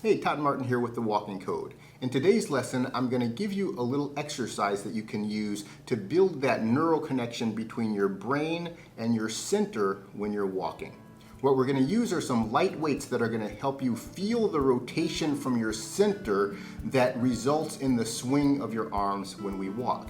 Hey, Todd Martin here with the Walking Code. In today's lesson, I'm going to give you a little exercise that you can use to build that neural connection between your brain and your center when you're walking. What we're going to use are some light weights that are going to help you feel the rotation from your center that results in the swing of your arms when we walk.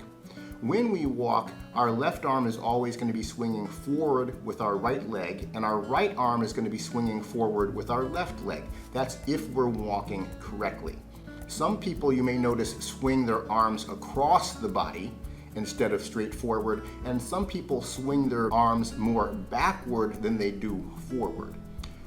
When we walk, our left arm is always going to be swinging forward with our right leg, and our right arm is going to be swinging forward with our left leg. That's if we're walking correctly. Some people, you may notice, swing their arms across the body instead of straight forward, and some people swing their arms more backward than they do forward.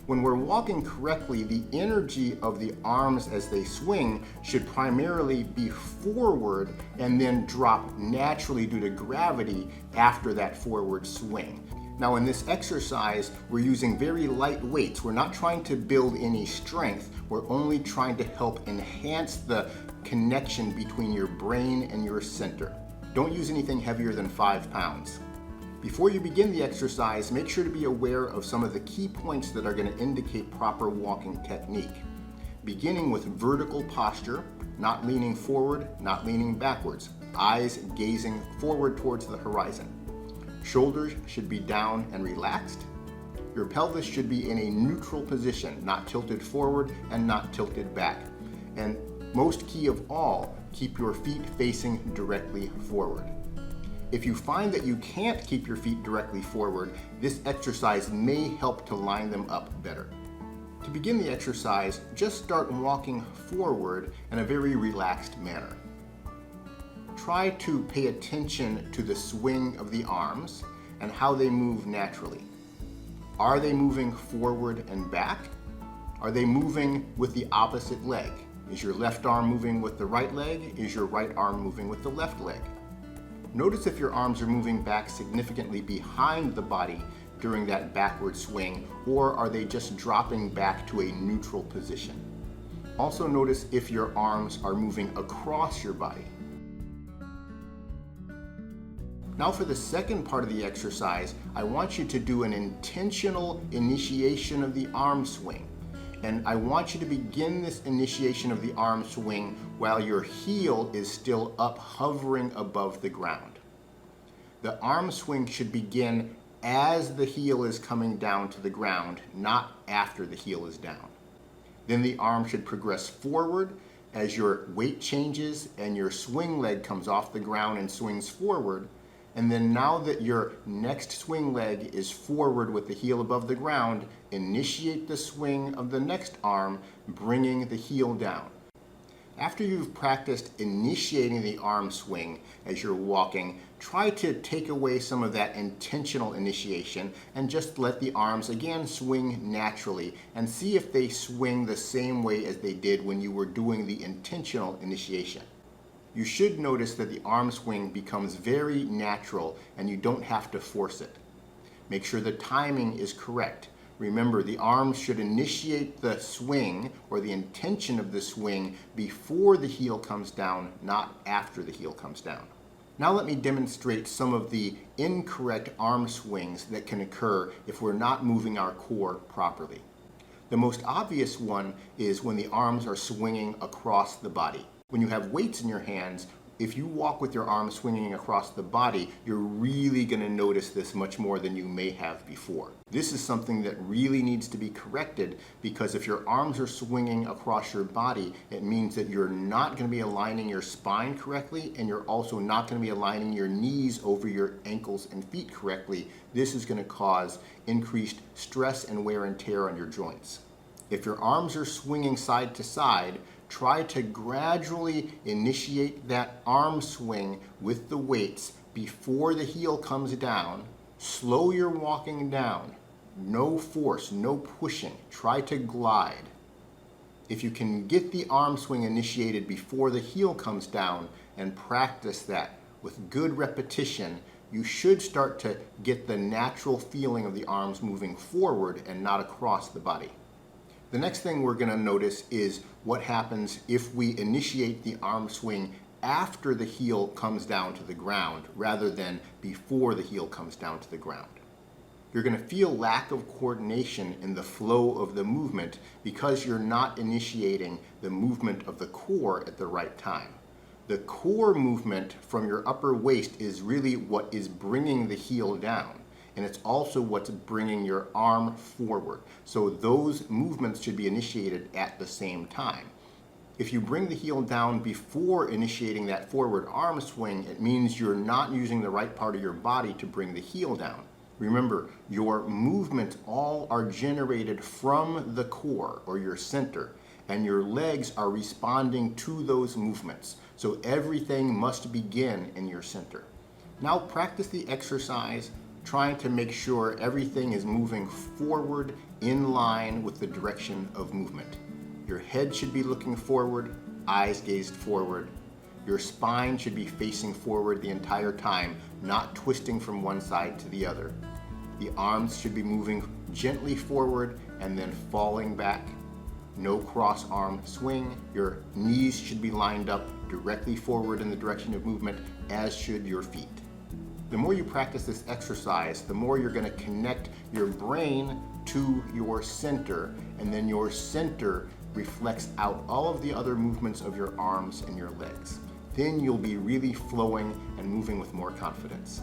When we're walking correctly, the energy of the arms as they swing should primarily be forward and then drop naturally due to gravity after that forward swing. Now in this exercise, we're using very light weights. We're not trying to build any strength. We're only trying to help enhance the connection between your brain and your center. Don't use anything heavier than 5 pounds. Before you begin the exercise, make sure to be aware of some of the key points that are going to indicate proper walking technique. Beginning with vertical posture, not leaning forward, not leaning backwards. Eyes gazing forward towards the horizon. Shoulders should be down and relaxed. Your pelvis should be in a neutral position, not tilted forward and not tilted back. And most key of all, keep your feet facing directly forward. If you find that you can't keep your feet directly forward, this exercise may help to line them up better. To begin the exercise, just start walking forward in a very relaxed manner. Try to pay attention to the swing of the arms and how they move naturally. Are they moving forward and back? Are they moving with the opposite leg? Is your left arm moving with the right leg? Is your right arm moving with the left leg? Notice if your arms are moving back significantly behind the body during that backward swing, or are they just dropping back to a neutral position? Also notice if your arms are moving across your body. Now for the second part of the exercise, I want you to do an intentional initiation of the arm swing. And I want you to begin this initiation of the arm swing while your heel is still up hovering above the ground. The arm swing should begin as the heel is coming down to the ground, not after the heel is down. Then the arm should progress forward as your weight changes and your swing leg comes off the ground and swings forward. And then now that your next swing leg is forward with the heel above the ground, initiate the swing of the next arm, bringing the heel down. After you've practiced initiating the arm swing as you're walking, try to take away some of that intentional initiation and just let the arms again swing naturally and see if they swing the same way as they did when you were doing the intentional initiation. You should notice that the arm swing becomes very natural and you don't have to force it. Make sure the timing is correct. Remember, the arms should initiate the swing or the intention of the swing before the heel comes down, not after the heel comes down. Now let me demonstrate some of the incorrect arm swings that can occur if we're not moving our core properly. The most obvious one is when the arms are swinging across the body. When you have weights in your hands, if you walk with your arms swinging across the body, you're really going to notice this much more than you may have before. This is something that really needs to be corrected, because if your arms are swinging across your body, it means that you're not going to be aligning your spine correctly, and you're also not going to be aligning your knees over your ankles and feet correctly. This is going to cause increased stress and wear and tear on your joints. If your arms are swinging side to side, try to gradually initiate that arm swing with the weights before the heel comes down. Slow your walking down. No force, no pushing. Try to glide. If you can get the arm swing initiated before the heel comes down and practice that with good repetition, you should start to get the natural feeling of the arms moving forward and not across the body. The next thing we're going to notice is what happens if we initiate the arm swing after the heel comes down to the ground rather than before the heel comes down to the ground. You're going to feel lack of coordination in the flow of the movement because you're not initiating the movement of the core at the right time. The core movement from your upper waist is really what is bringing the heel down, and it's also what's bringing your arm forward. So those movements should be initiated at the same time. If you bring the heel down before initiating that forward arm swing, it means you're not using the right part of your body to bring the heel down. Remember, your movements all are generated from the core or your center, and your legs are responding to those movements. So everything must begin in your center. Now practice the exercise, trying to make sure everything is moving forward in line with the direction of movement. Your head should be looking forward, eyes gazed forward. Your spine should be facing forward the entire time, not twisting from one side to the other. The arms should be moving gently forward and then falling back. No cross arm swing. Your knees should be lined up directly forward in the direction of movement, as should your feet. The more you practice this exercise, the more you're going to connect your brain to your center, and then your center reflects out all of the other movements of your arms and your legs. Then you'll be really flowing and moving with more confidence.